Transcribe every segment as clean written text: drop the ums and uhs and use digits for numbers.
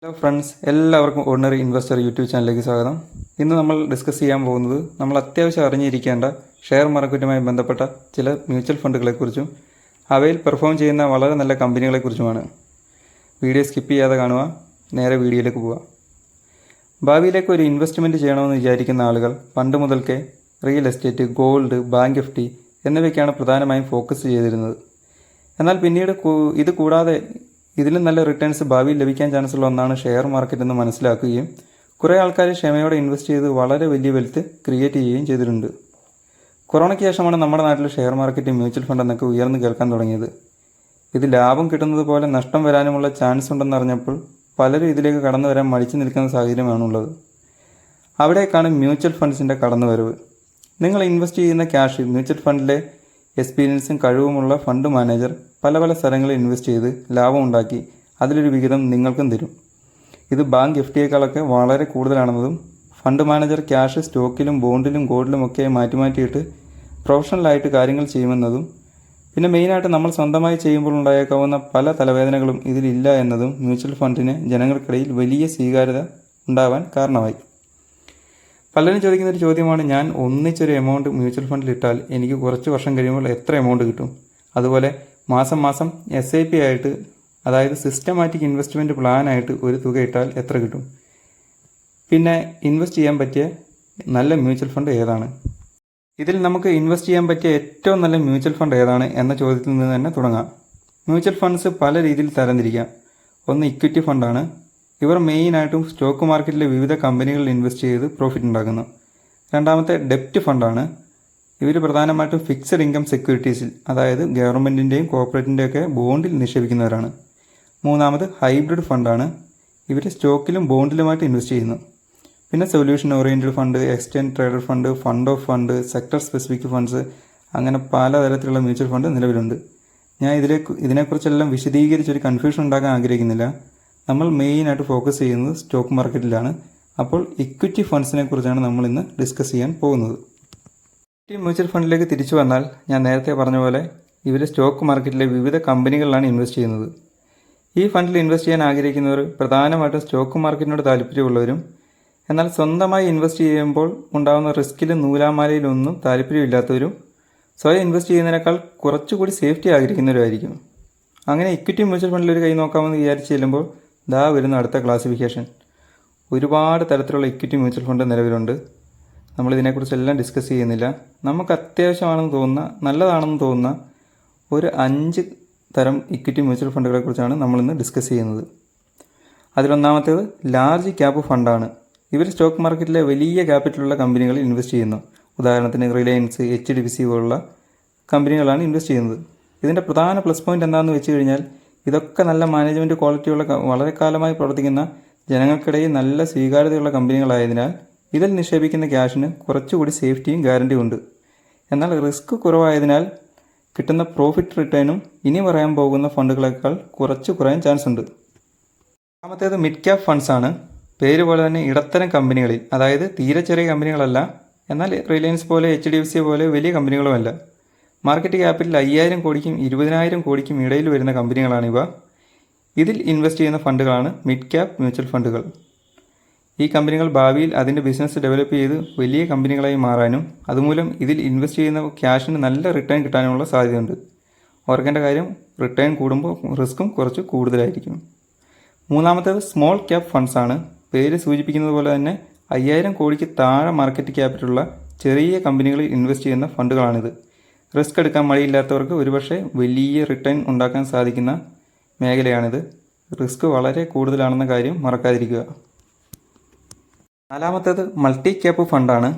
Hello friends, എല്ലാവർക്കും ordinary investor YouTube ചാനലിലേക്ക് സ്വാഗതം. ഇന്ന് നമ്മൾ ഡിസ്കസ് ചെയ്യാൻ പോകുന്നത് നമ്മൾ അത്യാവശ്യം അറിഞ്ഞിരിക്കേണ്ട ഷെയർ മാർക്കറ്റുമായി ബന്ധപ്പെട്ട ചില മ്യൂച്വൽ ഫണ്ടുകളെക്കുറിച്ചും അവയിൽ പെർഫോം ചെയ്യുന്ന വളരെ നല്ല കമ്പനികളെക്കുറിച്ചുമാണ്. വീഡിയോ സ്കിപ്പ് ചെയ്യാതെ കാണുക. നേരെ വീഡിയോയിലേക്ക് പോവുക. ഭാവിയിലേക്ക് ഒരു ഇൻവെസ്റ്റ്മെൻറ്റ് ചെയ്യണമെന്ന് വിചാരിക്കുന്ന ആളുകൾ പണ്ട് മുതൽക്കേ real estate, gold, bank F D എന്നിവയ്ക്കാണ് പ്രധാനമായും ഫോക്കസ് ചെയ്തിരുന്നത്. എന്നാൽ പിന്നീട് ഇത് കൂടാതെ ഇതിലും നല്ല റിട്ടേൺസ് ഭാവിയിൽ ലഭിക്കാൻ ചാൻസ് ഉള്ള ഒന്നാണ് ഷെയർ മാർക്കറ്റ് എന്ന് മനസ്സിലാക്കുകയും കുറേ ആൾക്കാർ ക്ഷമയോടെ ഇൻവെസ്റ്റ് ചെയ്ത് വളരെ വലിയ വെൽത്ത് ക്രിയേറ്റ് ചെയ്യുകയും ചെയ്തിട്ടുണ്ട്. കൊറോണയ്ക്ക് ശേഷമാണ് നമ്മുടെ നാട്ടിൽ ഷെയർ മാർക്കറ്റ്, മ്യൂച്വൽ ഫണ്ട് എന്നൊക്കെ ഉയർന്നു കേൾക്കാൻ തുടങ്ങിയത്. ഇത് ലാഭം കിട്ടുന്നത് പോലെ നഷ്ടം വരാനുമുള്ള ചാൻസ് ഉണ്ടെന്നറിഞ്ഞപ്പോൾ പലരും ഇതിലേക്ക് കടന്നു വരാൻ മടിച്ചു നിൽക്കുന്ന സാഹചര്യമാണുള്ളത്. അവിടേക്കാണ് മ്യൂച്വൽ ഫണ്ട്സിൻ്റെ കടന്നുവരവ്. നിങ്ങൾ ഇൻവെസ്റ്റ് ചെയ്യുന്ന ക്യാഷ് മ്യൂച്വൽ ഫണ്ടിലെ എക്സ്പീരിയൻസും കഴിവുമുള്ള ഫണ്ട് മാനേജർ പല സ്ഥലങ്ങളിൽ ഇൻവെസ്റ്റ് ചെയ്ത് ലാഭം ഉണ്ടാക്കി അതിലൊരു വിഹിതം നിങ്ങൾക്കും തരും. ഇത് ബാങ്ക് എഫ് ഡിയേക്കാളൊക്കെ വളരെ കൂടുതലാണെന്നതും ഫണ്ട് മാനേജർ ക്യാഷ് സ്റ്റോക്കിലും ബോണ്ടിലും ഗോൾഡിലും ഒക്കെ മാറ്റിയിട്ട് പ്രൊഫഷണലായിട്ട് കാര്യങ്ങൾ ചെയ്യുമെന്നതും പിന്നെ മെയിനായിട്ട് നമ്മൾ സ്വന്തമായി ചെയ്യുമ്പോൾ ഉണ്ടായേക്കാവുന്ന പല തലവേദനകളും ഇതിലില്ല എന്നതും മ്യൂച്വൽ ഫണ്ടിന് ജനങ്ങൾക്കിടയിൽ വലിയ സ്വീകാര്യത ഉണ്ടാവാൻ കാരണമായി. പലരും ചോദിക്കുന്ന ഒരു ചോദ്യമാണ്, ഞാൻ ഒന്നിച്ചൊരു എമൗണ്ട് മ്യൂച്വൽ ഫണ്ടിൽ ഇട്ടാൽ എനിക്ക് കുറച്ച് വർഷം കഴിയുമ്പോൾ എത്ര എമൗണ്ട് കിട്ടും? അതുപോലെ മാസം SIP ആയിട്ട്, അതായത് സിസ്റ്റമാറ്റിക് ഇൻവെസ്റ്റ്മെൻറ്റ് പ്ലാനായിട്ട് ഒരു തുക ഇട്ടാൽ എത്ര കിട്ടും? പിന്നെ ഇൻവെസ്റ്റ് ചെയ്യാൻ പറ്റിയ നല്ല മ്യൂച്വൽ ഫണ്ട് ഏതാണ്? ഇതിൽ നമുക്ക് ഇൻവെസ്റ്റ് ചെയ്യാൻ പറ്റിയ ഏറ്റവും നല്ല മ്യൂച്വൽ ഫണ്ട് ഏതാണ് എന്ന ചോദ്യത്തിൽ നിന്ന് തന്നെ തുടങ്ങാം. മ്യൂച്വൽ ഫണ്ട്സ് പല രീതിയിൽ തരംതിരിക്കാം. ഒന്ന് ഇക്വിറ്റി ഫണ്ടാണ്. ഇവർ മെയിനായിട്ടും സ്റ്റോക്ക് മാർക്കറ്റിലെ വിവിധ കമ്പനികളിൽ ഇൻവെസ്റ്റ് ചെയ്ത് പ്രോഫിറ്റ് ഉണ്ടാക്കുന്നു. രണ്ടാമത്തെ ഡെപ്റ്റ് ഫണ്ടാണ്. ഇവർ പ്രധാനമായിട്ടും ഫിക്സഡ് ഇൻകം സെക്യൂരിറ്റീസിൽ, അതായത് ഗവൺമെൻറ്റിൻ്റെയും കോർപ്പറേറ്റിൻ്റെയൊക്കെ ബോണ്ടിൽ നിക്ഷേപിക്കുന്നവരാണ്. മൂന്നാമത് ഹൈബ്രിഡ് ഫണ്ടാണ്. ഇവർ സ്റ്റോക്കിലും ബോണ്ടിലുമായിട്ട് ഇൻവെസ്റ്റ് ചെയ്യുന്നു. പിന്നെ solution oriented fund, exchange traded fund, fund of fund, sector specific funds, അങ്ങനെ പലതരത്തിലുള്ള മ്യൂച്വൽ ഫണ്ട് നിലവിലുണ്ട്. ഞാൻ ഇതിനെക്കുറിച്ചെല്ലാം വിശദീകരിച്ചൊരു കൺഫ്യൂഷൻ ഉണ്ടാക്കാൻ ആഗ്രഹിക്കുന്നില്ല. നമ്മൾ മെയിനായിട്ട് ഫോക്കസ് ചെയ്യുന്നത് സ്റ്റോക്ക് മാർക്കറ്റിലാണ്. അപ്പോൾ ഇക്വിറ്റി ഫണ്ട്സിനെ കുറിച്ചാണ് നമ്മൾ ഇന്ന് ഡിസ്കസ് ചെയ്യാൻ പോകുന്നത്. ഇക്വിറ്റി മ്യൂച്വൽ ഫണ്ടിലേക്ക് തിരിച്ചു വന്നാൽ ഞാൻ നേരത്തെ പറഞ്ഞ പോലെ ഇവർ സ്റ്റോക്ക് മാർക്കറ്റിലെ വിവിധ കമ്പനികളിലാണ് ഇൻവെസ്റ്റ് ചെയ്യുന്നത്. ഈ ഫണ്ടിൽ ഇൻവെസ്റ്റ് ചെയ്യാൻ ആഗ്രഹിക്കുന്നവർ പ്രധാനമായിട്ടും സ്റ്റോക്ക് മാർക്കറ്റിനോട് താല്പര്യമുള്ളവരും എന്നാൽ സ്വന്തമായി ഇൻവെസ്റ്റ് ചെയ്യുമ്പോൾ ഉണ്ടാകുന്ന റിസ്കിലും നൂലാമാലയിലൊന്നും താല്പര്യമില്ലാത്തവരും സ്വയം ഇൻവെസ്റ്റ് ചെയ്യുന്നതിനേക്കാൾ കുറച്ചുകൂടി സേഫ്റ്റി ആഗ്രഹിക്കുന്നവരുമായിരിക്കും. അങ്ങനെ ഇക്വിറ്റി മ്യൂച്വൽ ഫണ്ടിൽ ഒരു കൈ നോക്കാമെന്ന് വിചാരിച്ച് ചെല്ലുമ്പോൾ വരുന്ന അടുത്ത ക്ലാസിഫിക്കേഷൻ. ഒരുപാട് തരത്തിലുള്ള ഇക്വിറ്റി മ്യൂച്വൽ ഫണ്ട് നിലവിലുണ്ട്. നമ്മളിതിനെക്കുറിച്ചെല്ലാം ഡിസ്കസ് ചെയ്യുന്നില്ല. നമുക്ക് അത്യാവശ്യമാണെന്ന് തോന്നുന്ന, നല്ലതാണെന്ന് തോന്നുന്ന ഒരു 5 തരം ഇക്വിറ്റി മ്യൂച്വൽ ഫണ്ടുകളെക്കുറിച്ചാണ് നമ്മളിന്ന് ഡിസ്കസ് ചെയ്യുന്നത്. അതിലൊന്നാമത്തേത് ലാർജ് ക്യാപ്പ് ഫണ്ടാണ്. ഇവർ സ്റ്റോക്ക് മാർക്കറ്റിലെ വലിയ ക്യാപിറ്റലുള്ള കമ്പനികളിൽ ഇൻവെസ്റ്റ് ചെയ്യുന്നു. ഉദാഹരണത്തിന് റിലയൻസ്, HDFC പോലുള്ള കമ്പനികളാണ് ഇൻവെസ്റ്റ് ചെയ്യുന്നത്. ഇതിൻ്റെ പ്രധാന പ്ലസ് പോയിൻ്റ് എന്താണെന്ന് വെച്ച് കഴിഞ്ഞാൽ ഇതൊക്കെ നല്ല മാനേജ്മെൻറ്റ് ക്വാളിറ്റിയുള്ള, വളരെ കാലമായി പ്രവർത്തിക്കുന്ന, ജനങ്ങൾക്കിടയിൽ നല്ല സ്വീകാര്യതയുള്ള കമ്പനികളായതിനാൽ ഇതിൽ നിക്ഷേപിക്കുന്ന ക്യാഷിന് കുറച്ചുകൂടി സേഫ്റ്റിയും ഗ്യാരണ്ടിയും ഉണ്ട്. എന്നാൽ റിസ്ക് കുറവായതിനാൽ കിട്ടുന്ന പ്രോഫിറ്റ് റിട്ടേണും ഇനി പറയാൻ പോകുന്ന ഫണ്ടുകളേക്കാൾ കുറച്ച് കുറയാൻ ചാൻസ് ഉണ്ട്. രണ്ടാമത്തേത് മിഡ് ക്യാപ് ഫണ്ട്സ് ആണ്. പേര് പോലെ തന്നെ ഇടത്തരം കമ്പനികളിൽ, അതായത് തീരെ ചെറിയ കമ്പനികളല്ല, എന്നാൽ റിലയൻസ് പോലെ HDFC പോലെ വലിയ കമ്പനികളുമല്ല, മാർക്കറ്റ് ക്യാപിറ്റൽ 5000 കോടിക്കും 20,000 കോടിക്കും ഇടയിൽ വരുന്ന കമ്പനികളാണിവ. ഇതിൽ ഇൻവെസ്റ്റ് ചെയ്യുന്ന ഫണ്ടുകളാണ് മിഡ് ക്യാപ് മ്യൂച്വൽ ഫണ്ടുകൾ. ഈ കമ്പനികൾ ഭാവിയിൽ അതിൻ്റെ ബിസിനസ് ഡെവലപ്പ് ചെയ്ത് വലിയ കമ്പനികളായി മാറാനും അതുമൂലം ഇതിൽ ഇൻവെസ്റ്റ് ചെയ്യുന്ന ക്യാഷിന് നല്ല റിട്ടേൺ കിട്ടാനുമുള്ള സാധ്യതയുണ്ട്. ഓർക്കേണ്ട കാര്യം, റിട്ടേൺ കൂടുമ്പോൾ റിസ്ക്കും കുറച്ച് കൂടുതലായിരിക്കും. മൂന്നാമത്തേത് സ്മോൾ ക്യാപ് ഫണ്ട്സ് ആണ്. പേര് സൂചിപ്പിക്കുന്നത് പോലെ തന്നെ 5000 കോടിക്ക് താഴെ മാർക്കറ്റ് ക്യാപിറ്റലുള്ള ചെറിയ കമ്പനികളിൽ ഇൻവെസ്റ്റ് ചെയ്യുന്ന ഫണ്ടുകളാണിത്. റിസ്ക് എടുക്കാൻ മടിയില്ലാത്തവർക്ക് ഒരുപക്ഷെ വലിയ റിട്ടേൺ ഉണ്ടാക്കാൻ സാധിക്കുന്ന മേഖലയാണിത്. റിസ്ക് വളരെ കൂടുതലാണെന്ന കാര്യം മറക്കാതിരിക്കുക. നാലാമത്തേത് മൾട്ടി ക്യാപ്പ് ഫണ്ടാണ്.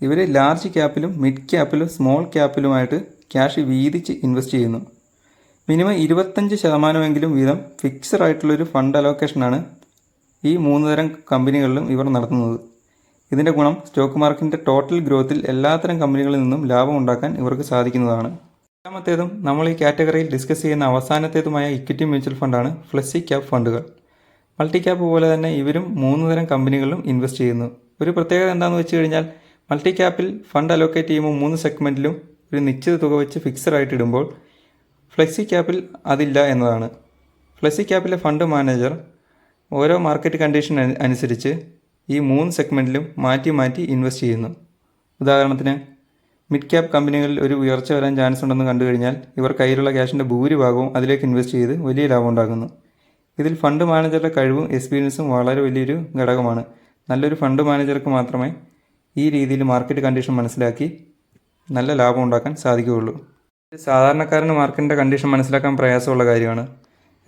ഇവർ ലാർജ് ക്യാപ്പിലും മിഡ് ക്യാപ്പിലും സ്മോൾ ക്യാപ്പിലുമായിട്ട് ക്യാഷ് വീതിച്ച് ഇൻവെസ്റ്റ് ചെയ്യുന്നു. മിനിമം 25% വീതം ഫിക്സഡ് ആയിട്ടുള്ളൊരു ഫണ്ട് അലോക്കേഷനാണ് ഈ 3 തരം കമ്പനികളിലും ഇവർ നടത്തുന്നത്. ഇതിൻ്റെ ഗുണം സ്റ്റോക്ക് മാർക്കറ്റിൻ്റെ ടോട്ടൽ ഗ്രോത്തിൽ എല്ലാത്തരം കമ്പനികളിൽ നിന്നും ലാഭം ഉണ്ടാക്കാൻ ഇവർക്ക് സാധിക്കുന്നതാണ്. രണ്ടാമത്തേതും നമ്മൾ ഈ കാറ്റഗറിയിൽ ഡിസ്കസ് ചെയ്യുന്ന അവസാനത്തേതുമായ ഇക്വിറ്റി മ്യൂച്വൽ ഫണ്ടാണ് ഫ്ലെക്സി ക്യാപ് ഫണ്ടുകൾ. മൾട്ടി ക്യാപ്പ് പോലെ തന്നെ ഇവരും 3 തരം കമ്പനികളിലും ഇൻവെസ്റ്റ് ചെയ്യുന്നു. ഒരു പ്രത്യേകത എന്താണെന്ന് വെച്ച് കഴിഞ്ഞാൽ മൾട്ടി ക്യാപ്പിൽ ഫണ്ട് അലോക്കേറ്റ് ചെയ്യുമ്പോൾ 3 സെഗ്മെൻറ്റിലും ഒരു നിശ്ചിത തുക വെച്ച് ഫിക്സഡ് ആയിട്ട് ഇടുമ്പോൾ ഫ്ലെക്സി ക്യാപ്പിൽ അതില്ല എന്നതാണ്. ഫ്ലെക്സി ക്യാപ്പിലെ ഫണ്ട് മാനേജർ ഓരോ മാർക്കറ്റ് കണ്ടീഷൻ അനുസരിച്ച് ഈ 3 സെഗ്മെൻറ്റിലും മാറ്റി മാറ്റി ഇൻവെസ്റ്റ് ചെയ്യുന്നു. ഉദാഹരണത്തിന് മിഡ് ക്യാപ് കമ്പനികളിൽ ഒരു ഉയർച്ച വരാൻ ചാൻസ് ഉണ്ടെന്ന് കണ്ടു കഴിഞ്ഞാൽ ഇവർ കയ്യിലുള്ള ക്യാഷിൻ്റെ ഭൂരിഭാഗവും അതിലേക്ക് ഇൻവെസ്റ്റ് ചെയ്ത് വലിയ ലാഭം ഉണ്ടാക്കുന്നു. ഇതിൽ ഫണ്ട് മാനേജറുടെ കഴിവും എക്സ്പീരിയൻസും വളരെ വലിയൊരു ഘടകമാണ്. നല്ലൊരു ഫണ്ട് മാനേജർക്ക് മാത്രമേ ഈ രീതിയിൽ മാർക്കറ്റ് കണ്ടീഷൻ മനസ്സിലാക്കി നല്ല ലാഭം ഉണ്ടാക്കാൻ സാധിക്കുകയുള്ളൂ. ഇത് സാധാരണക്കാരന് മാർക്കറ്റിൻ്റെ കണ്ടീഷൻ മനസ്സിലാക്കാൻ പ്രയാസമുള്ള കാര്യമാണ്.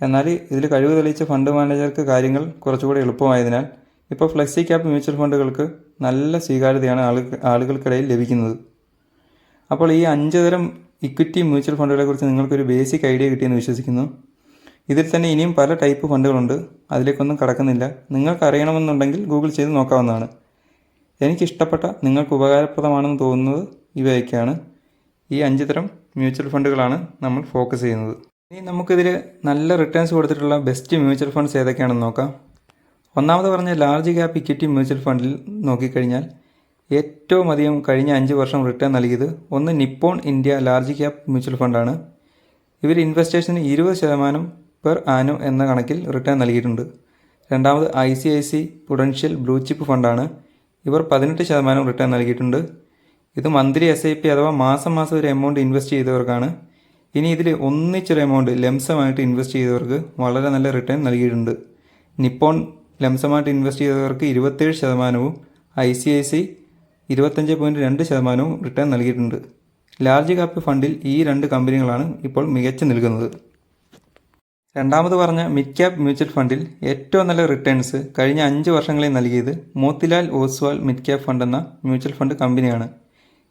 എന്നാൽ ഇതിൽ കഴിവ് തെളിയിച്ച ഫണ്ട് മാനേജർക്ക് കാര്യങ്ങൾ കുറച്ചുകൂടി എളുപ്പമായതിനാൽ ഇപ്പോൾ ഫ്ലെക്സി ക്യാപ് മ്യൂച്വൽ ഫണ്ടുകൾക്ക് നല്ല സ്വീകാര്യതയാണ് ആളുകൾക്കിടയിൽ ലഭിക്കുന്നത്. അപ്പോൾ ഈ 5 തരം ഇക്വിറ്റി മ്യൂച്വൽ ഫണ്ടുകളെക്കുറിച്ച് നിങ്ങൾക്കൊരു ബേസിക് ഐഡിയ കിട്ടിയെന്ന് വിശ്വസിക്കുന്നു. ഇതിൽ തന്നെ ഇനിയും പല ടൈപ്പ് ഫണ്ടുകളുണ്ട്. അതിലേക്കൊന്നും കടക്കുന്നില്ല. നിങ്ങൾക്ക് അറിയണമെന്നുണ്ടെങ്കിൽ ഗൂഗിൾ ചെയ്ത് നോക്കാവുന്നതാണ്. എനിക്കിഷ്ടപ്പെട്ട നിങ്ങൾക്ക് ഉപകാരപ്രദമാണെന്ന് തോന്നുന്നത് ഇവയൊക്കെയാണ്. ഈ 5 തരം മ്യൂച്വൽ ഫണ്ടുകളാണ് നമ്മൾ ഫോക്കസ് ചെയ്യുന്നത്. ഇനി നമുക്കിതിൽ നല്ല റിട്ടേൺസ് കൊടുത്തിട്ടുള്ള ബെസ്റ്റ് മ്യൂച്വൽ ഫണ്ട്സ് ഏതൊക്കെയാണെന്ന് നോക്കാം. ഒന്നാമത് പറഞ്ഞ ലാർജ് ക്യാപ് ഇക്വിറ്റി മ്യൂച്വൽ ഫണ്ടിൽ നോക്കിക്കഴിഞ്ഞാൽ ഏറ്റവും അധികം കഴിഞ്ഞ 5 വർഷം റിട്ടേൺ നൽകിയത് ഒന്ന് Nippon India large cap mutual ഫണ്ടാണ്. ഇവർ ഇൻവെസ്റ്റേഴ്സിന് 20% പെർ ആനം എന്ന കണക്കിൽ റിട്ടേൺ നൽകിയിട്ടുണ്ട്. രണ്ടാമത് ICICI പ്രൊഡൻഷ്യൽ ബ്ലൂ ചിപ്പ് ഫണ്ടാണ്. ഇവർ 18% റിട്ടേൺ നൽകിയിട്ടുണ്ട്. ഇത് മന്ത്ലി SIP അഥവാ മാസം ഒരു എമൗണ്ട് ഇൻവെസ്റ്റ് ചെയ്തവർക്കാണ്. ഇനി ഇതിൽ ഒന്നിച്ചൊരു എമൗണ്ട് ലംസമായിട്ട് ഇൻവെസ്റ്റ് ചെയ്തവർക്ക് വളരെ നല്ല റിട്ടേൺ നൽകിയിട്ടുണ്ട്. നിപ്പോൺ ലംസമായിട്ട് ഇൻവെസ്റ്റ് ചെയ്തവർക്ക് 27%വും ICICI 25.2% റിട്ടേൺ നൽകിയിട്ടുണ്ട്. ലാർജ് ക്യാപ് ഫണ്ടിൽ ഈ 2 കമ്പനികളാണ് ഇപ്പോൾ മികച്ചു നിൽക്കുന്നത്. രണ്ടാമത് പറഞ്ഞ മിഡ് ക്യാപ് മ്യൂച്വൽ ഫണ്ടിൽ ഏറ്റവും നല്ല റിട്ടേൺസ് കഴിഞ്ഞ 5 വർഷങ്ങളിൽ നൽകിയത് Motilal Oswald mid cap fund എന്ന മ്യൂച്വൽ ഫണ്ട് കമ്പനിയാണ്.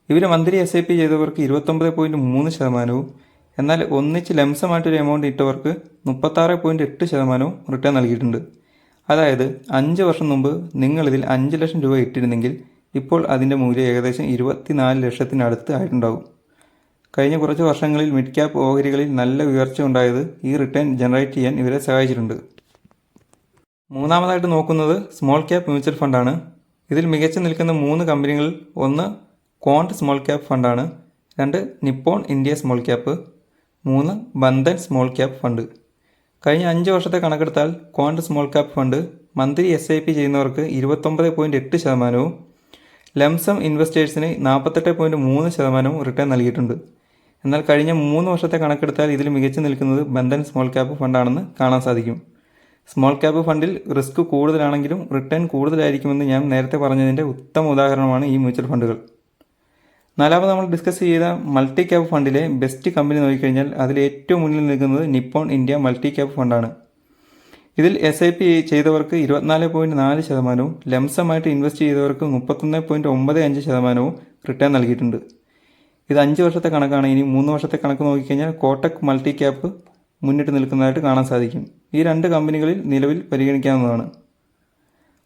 ഇവർ മന്ത്ലി SIP ചെയ്തവർക്ക് 29.3%വും എന്നാൽ ഒന്നിച്ച് ലംസമായിട്ടൊരു എമൗണ്ട് ഇട്ടവർക്ക് 36.8% റിട്ടേൺ നൽകിയിട്ടുണ്ട്. അതായത് 5 വർഷം മുമ്പ് നിങ്ങളിതിൽ 5 ലക്ഷം രൂപ ഇട്ടിരുന്നെങ്കിൽ ഇപ്പോൾ അതിൻ്റെ മൂല്യം ഏകദേശം 24 ലക്ഷത്തിനടുത്ത് ആയിട്ടുണ്ടാകും. കഴിഞ്ഞ കുറച്ച് വർഷങ്ങളിൽ മിഡ് ക്യാപ് ഓഹരികളിൽ നല്ല ഉയർച്ച ഉണ്ടായത് ഈ റിട്ടേൺ ജനറേറ്റ് ചെയ്യാൻ ഇവരെ സഹായിച്ചിട്ടുണ്ട്. മൂന്നാമതായിട്ട് നോക്കുന്നത് സ്മോൾ ക്യാപ് മ്യൂച്വൽ ഫണ്ടാണ്. ഇതിൽ മികച്ചു നിൽക്കുന്ന 3 കമ്പനികളിൽ ഒന്ന് ക്വാണ്ട് സ്മോൾ ക്യാപ് ഫണ്ടാണ്, 2 Nippon India small cap, 3 Bandhan small cap fund. കഴിഞ്ഞ 5 വർഷത്തെ കണക്കെടുത്താൽ Quant small cap fund monthly SIP ചെയ്യുന്നവർക്ക് 29.8%വും ലംസം ഇൻവെസ്റ്റേഴ്സിന് 48.3% റിട്ടേൺ നൽകിയിട്ടുണ്ട്. എന്നാൽ കഴിഞ്ഞ 3 വർഷത്തെ കണക്കെടുത്താൽ ഇതിൽ മികച്ചു നിൽക്കുന്നത് ബന്ധൻ സ്മോൾ ക്യാപ് ഫണ്ടാണെന്ന് കാണാൻ സാധിക്കും. സ്മോൾ ക്യാപ് ഫണ്ടിൽ റിസ്ക് കൂടുതലാണെങ്കിലും റിട്ടേൺ കൂടുതലായിരിക്കുമെന്ന് ഞാൻ നേരത്തെ പറഞ്ഞതിൻ്റെ ഉത്തമ ഉദാഹരണമാണ് ഈ മ്യൂച്വൽ ഫണ്ടുകൾ. നാലാമത് നമ്മൾ ഡിസ്കസ് ചെയ്ത മൾട്ടി ക്യാപ് ഫണ്ടിലെ ബെസ്റ്റ് കമ്പനി നോക്കിക്കഴിഞ്ഞാൽ അതിൽ ഏറ്റവും മുന്നിൽ നിൽക്കുന്നത് നിപ്പോൺ ഇന്ത്യ മൾട്ടി ക്യാപ് ഫണ്ടാണ്. ഇതിൽ SIP ചെയ്തവർക്ക് 24.4%വും ലംസമായിട്ട് ഇൻവെസ്റ്റ് ചെയ്തവർക്ക് 31.95%വും റിട്ടേൺ നൽകിയിട്ടുണ്ട്. ഇത് 5 വർഷത്തെ കണക്കാണ്. ഇനി 3 വർഷത്തെ കണക്ക് നോക്കിക്കഴിഞ്ഞാൽ കോട്ടക് മൾട്ടി ക്യാപ് മുന്നിട്ട് നിൽക്കുന്നതായിട്ട് കാണാൻ സാധിക്കും. ഈ 2 കമ്പനികളിൽ നിലവിൽ പരിഗണിക്കാവുന്നതാണ്.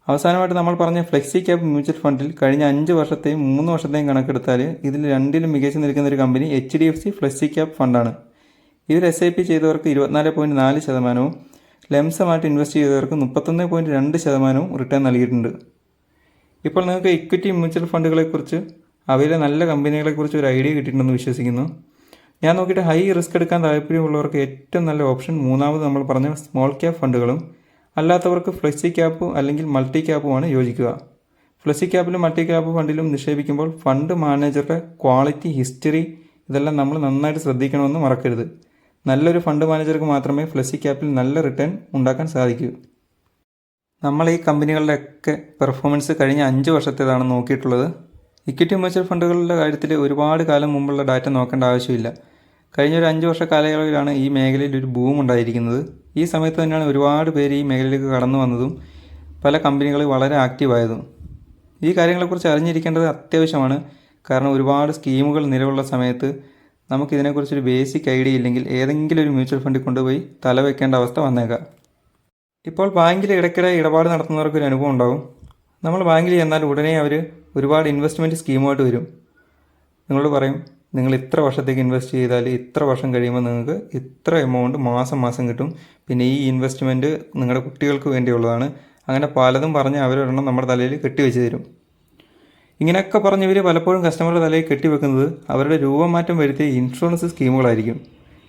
അവസാനമായിട്ട് നമ്മൾ പറഞ്ഞ ഫ്ലെക്സി ക്യാപ് മ്യൂച്വൽ ഫണ്ടിൽ കഴിഞ്ഞ 5 വർഷത്തെയും 3 വർഷത്തെയും കണക്കെടുത്താൽ ഇതിൽ 2ലും മികച്ചു നിൽക്കുന്ന ഒരു കമ്പനി HDFC ഫ്ലെക്സി ക്യാപ് ഫണ്ടാണ്. ഇവർ SIP ചെയ്തവർക്ക് 24.4%വും ലംസമായിട്ട് ഇൻവെസ്റ്റ് ചെയ്തവർക്ക് 31.2%വും റിട്ടേൺ നൽകിയിട്ടുണ്ട്. ഇപ്പോൾ നിങ്ങൾക്ക് ഇക്വിറ്റി മ്യൂച്വൽ ഫണ്ടുകളെക്കുറിച്ച് അവയിലെ നല്ല കമ്പനികളെക്കുറിച്ച് ഒരു ഐഡിയ കിട്ടിയിട്ടുണ്ടെന്ന് വിശ്വസിക്കുന്നു. ഞാൻ നോക്കിയിട്ട് ഹൈ റിസ്ക് എടുക്കാൻ താല്പര്യമുള്ളവർക്ക് ഏറ്റവും നല്ല ഓപ്ഷൻ മൂന്നാമത് നമ്മൾ പറഞ്ഞ സ്മോൾ ക്യാപ് ഫണ്ടുകളും അല്ലാത്തവർക്ക് ഫ്ലെക്സി ക്യാപ്പ് അല്ലെങ്കിൽ മൾട്ടി ക്യാപ്പുമാണ് യോജിക്കുക. ഫ്ലെക്സി ക്യാപ്പിലും മൾട്ടി ക്യാപ്പ് ഫണ്ടിലും നിക്ഷേപിക്കുമ്പോൾ ഫണ്ട് മാനേജറുടെ ക്വാളിറ്റി, ഹിസ്റ്ററി ഇതെല്ലാം നമ്മൾ നന്നായിട്ട് ശ്രദ്ധിക്കണമെന്ന് മറക്കരുത്. നല്ലൊരു ഫണ്ട് മാനേജർക്ക് മാത്രമേ ഫ്ലെക്സി ക്യാപ്പിൽ നല്ല റിട്ടേൺ ഉണ്ടാക്കാൻ സാധിക്കൂ. നമ്മൾ ഈ കമ്പനികളുടെയൊക്കെ പെർഫോമൻസ് കഴിഞ്ഞ 5 വർഷത്തേതാണ് നോക്കിയിട്ടുള്ളത്. ഇക്വിറ്റി മ്യൂച്വൽ ഫണ്ടുകളുടെ കാര്യത്തിൽ ഒരുപാട് കാലം മുമ്പുള്ള ഡാറ്റ നോക്കേണ്ട ആവശ്യമില്ല. കഴിഞ്ഞ ഒരു 5 വർഷ കാലയളവിലാണ് ഈ മേഖലയിൽ ഒരു ബൂം ഉണ്ടായിരിക്കുന്നത്. ഈ സമയത്ത് തന്നെയാണ് ഒരുപാട് പേര് ഈ മേഖലയിലേക്ക് കടന്നു വന്നതും പല കമ്പനികൾ വളരെ ആക്റ്റീവായതും. ഈ കാര്യങ്ങളെക്കുറിച്ച് അറിഞ്ഞിരിക്കേണ്ടത് അത്യാവശ്യമാണ്. കാരണം ഒരുപാട് സ്കീമുകൾ നിലവിലുള്ള സമയത്ത് നമുക്കിതിനെക്കുറിച്ചൊരു ബേസിക് ഐഡിയ ഇല്ലെങ്കിൽ ഏതെങ്കിലും ഒരു മ്യൂച്വൽ ഫണ്ടിൽ കൊണ്ടുപോയി തലവെക്കേണ്ട അവസ്ഥ വന്നേക്കാം. ഇപ്പോൾ ബാങ്കിൽ ഇടയ്ക്കിടെ ഇടപാട് നടത്തുന്നവർക്കൊരു അനുഭവം ഉണ്ടാകും. നമ്മൾ ബാങ്കിൽ ചെന്നാൽ ഉടനെ അവർ ഒരുപാട് ഇൻവെസ്റ്റ്മെൻറ്റ് സ്കീമുമായിട്ട് വരും. നിങ്ങളോട് പറയും, നിങ്ങൾ ഇത്ര വർഷത്തേക്ക് ഇൻവെസ്റ്റ് ചെയ്താൽ ഇത്ര വർഷം കഴിയുമ്പോൾ നിങ്ങൾക്ക് ഇത്ര എമൗണ്ട് മാസം കിട്ടും. പിന്നെ ഈ ഇൻവെസ്റ്റ്മെൻറ്റ് നിങ്ങളുടെ കുട്ടികൾക്ക് വേണ്ടിയുള്ളതാണ്. അങ്ങനെ പലതും പറഞ്ഞ് അവരൊരെണ്ണം നമ്മുടെ തലയിൽ കെട്ടിവെച്ച് തരും. ഇങ്ങനെയൊക്കെ പറഞ്ഞ് ഇവർ പലപ്പോഴും കസ്റ്റമറുടെ തലയിൽ കെട്ടിവെക്കുന്നത് അവരുടെ രൂപമാറ്റം വരുത്തിയ ഇൻഷുറൻസ് സ്കീമുകളായിരിക്കും.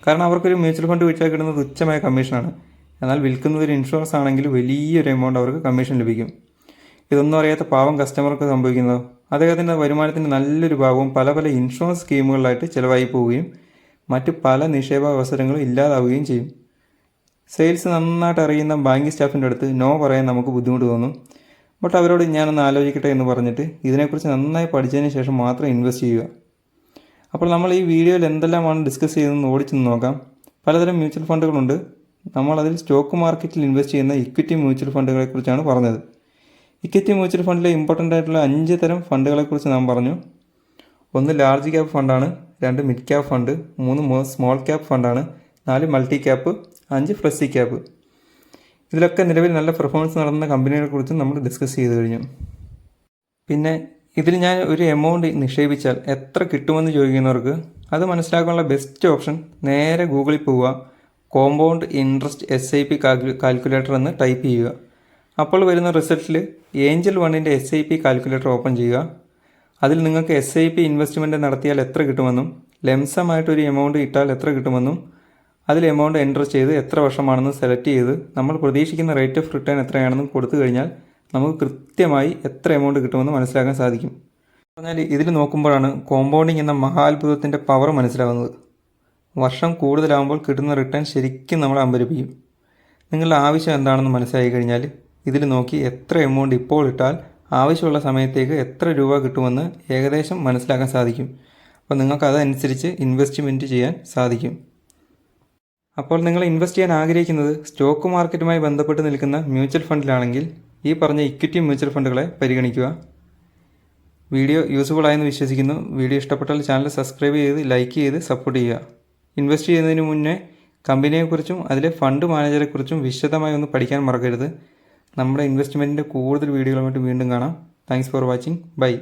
കാരണം അവർക്കൊരു മ്യൂച്വൽ ഫണ്ട് വെച്ചാൽ കിട്ടുന്നത് തുച്ഛമായ കമ്മീഷനാണ്. എന്നാൽ വിൽക്കുന്നത് ഒരു ഇൻഷുറൻസ് ആണെങ്കിൽ വലിയൊരു എമൗണ്ട് അവർക്ക് കമ്മീഷൻ ലഭിക്കും. ഇതൊന്നും അറിയാത്ത പാവം കസ്റ്റമർക്ക് സംഭവിക്കുന്നത് അദ്ദേഹത്തിൻ്റെ വരുമാനത്തിൻ്റെ നല്ലൊരു ഭാഗവും പല പല ഇൻഷുറൻസ് സ്കീമുകളിലായിട്ട് ചിലവായി പോവുകയും മറ്റ് പല നിക്ഷേപ അവസരങ്ങളും ഇല്ലാതാവുകയും ചെയ്യും. സെയിൽസ് നന്നായിട്ട് അറിയുന്ന ബാങ്കിങ് സ്റ്റാഫിൻ്റെ അടുത്ത് നോ പറയാൻ നമുക്ക് ബുദ്ധിമുട്ട് തോന്നും. ബട്ട് അവരോട് ഞാനൊന്ന് ആലോചിക്കട്ടെ എന്ന് പറഞ്ഞിട്ട് ഇതിനെക്കുറിച്ച് നന്നായി പഠിച്ചതിന് ശേഷം മാത്രം ഇൻവെസ്റ്റ് ചെയ്യുക. അപ്പോൾ നമ്മൾ ഈ വീഡിയോയിൽ എന്തെല്ലാമാണ് ഡിസ്കസ് ചെയ്തതെന്ന് ഓടിച്ചെന്ന് നോക്കാം. പലതരം മ്യൂച്വൽ ഫണ്ടുകളുണ്ട്. നമ്മളതിൽ സ്റ്റോക്ക് മാർക്കറ്റിൽ ഇൻവെസ്റ്റ് ചെയ്യുന്ന ഇക്വിറ്റി മ്യൂച്വൽ ഫണ്ടുകളെക്കുറിച്ചാണ് പറഞ്ഞത്. ഇക്വിറ്റി മ്യൂച്വൽ ഫണ്ടിലെ ഇമ്പോർട്ടൻ്റ് ആയിട്ടുള്ള 5 തരം ഫണ്ടുകളെക്കുറിച്ച് നാം പറഞ്ഞു. 1 ലാർജ് ക്യാപ്പ് ഫണ്ടാണ്, 2 mid cap fund, 3 small cap ഫണ്ടാണ്, 4 മൾട്ടി ക്യാപ്പ്, 5 ഫ്ലെക്സി ക്യാപ്പ്. ഇതിലൊക്കെ നിലവിൽ നല്ല പെർഫോമൻസ് നടന്ന കമ്പനികളെക്കുറിച്ച് നമ്മൾ ഡിസ്കസ് ചെയ്ത് കഴിഞ്ഞു. പിന്നെ ഇതിൽ ഞാൻ ഒരു എമൗണ്ട് നിക്ഷേപിച്ചാൽ എത്ര കിട്ടുമെന്ന് ചോദിക്കുന്നവർക്ക് അത് മനസ്സിലാക്കാനുള്ള ബെസ്റ്റ് ഓപ്ഷൻ നേരെ ഗൂഗിളിൽ പോവുക, കോമ്പൗണ്ട് ഇൻട്രസ്റ്റ് SIP കാൽക്കുലേറ്റർ എന്ന് ടൈപ്പ് ചെയ്യുക. അപ്പോൾ വരുന്ന റിസൾട്ടിൽ ഏഞ്ചൽ 1ൻ്റെ SIP കാൽക്കുലേറ്റർ ഓപ്പൺ ചെയ്യുക. അതിൽ നിങ്ങൾക്ക് SIP ഇൻവെസ്റ്റ്മെൻറ്റ് നടത്തിയാൽ എത്ര കിട്ടുമെന്നും ലെംസമായിട്ട് ഒരു എമൗണ്ട് ഇട്ടാൽ എത്ര കിട്ടുമെന്നും അതിൽ എമൗണ്ട് എൻ്റർ ചെയ്ത് എത്ര വർഷമാണെന്ന് സെലക്ട് ചെയ്ത് നമ്മൾ പ്രതീക്ഷിക്കുന്ന റേറ്റ് ഓഫ് റിട്ടേൺ എത്രയാണെന്നും കൊടുത്തു കഴിഞ്ഞാൽ നമുക്ക് കൃത്യമായി എത്ര എമൗണ്ട് കിട്ടുമെന്ന് മനസ്സിലാക്കാൻ സാധിക്കും. പറഞ്ഞാൽ ഇതിൽ നോക്കുമ്പോഴാണ് കോമ്പൗണ്ടിങ് എന്ന മഹാത്ഭുതത്തിൻ്റെ പവർ മനസ്സിലാവുന്നത്. വർഷം കൂടുതലാകുമ്പോൾ കിട്ടുന്ന റിട്ടേൺ ശരിക്കും നമ്മളെ അമ്പരിപ്പിക്കും. നിങ്ങളുടെ ആവശ്യം എന്താണെന്ന് മനസ്സിലായി കഴിഞ്ഞാൽ ഇതിൽ നോക്കി എത്ര എമൗണ്ട് ഇപ്പോൾ ഇട്ടാൽ ആവശ്യമുള്ള സമയത്തേക്ക് എത്ര രൂപ കിട്ടുമെന്ന് ഏകദേശം മനസ്സിലാക്കാൻ സാധിക്കും. അപ്പോൾ നിങ്ങൾക്ക് അതനുസരിച്ച് ഇൻവെസ്റ്റ്മെൻറ്റ് ചെയ്യാൻ സാധിക്കും. അപ്പോൾ നിങ്ങൾ ഇൻവെസ്റ്റ് ചെയ്യാൻ ആഗ്രഹിക്കുന്നത് സ്റ്റോക്ക് മാർക്കറ്റുമായി ബന്ധപ്പെട്ട് നിൽക്കുന്ന മ്യൂച്വൽ ഫണ്ടിലാണെങ്കിൽ ഈ പറഞ്ഞ ഇക്വിറ്റി മ്യൂച്വൽ ഫണ്ടുകളെ പരിഗണിക്കുക. വീഡിയോ യൂസ്ഫുൾ ആയെന്ന് വിശ്വസിക്കുന്നു. വീഡിയോ ഇഷ്ടപ്പെട്ടാൽ ചാനൽ സബ്സ്ക്രൈബ് ചെയ്ത് ലൈക്ക് ചെയ്ത് സപ്പോർട്ട് ചെയ്യുക. ഇൻവെസ്റ്റ് ചെയ്യുന്നതിന് മുന്നേ കമ്പനിയെക്കുറിച്ചും അതിലെ ഫണ്ട് മാനേജറെക്കുറിച്ചും വിശദമായി ഒന്ന് പഠിക്കാൻ മറക്കരുത്. നമ്മുടെ ഇൻവെസ്റ്റ്മെൻറ്റിൻ്റെ കൂടുതൽ വീഡിയോകളുമായിട്ട് വീണ്ടും കാണാം. Thanks for watching. ബൈ.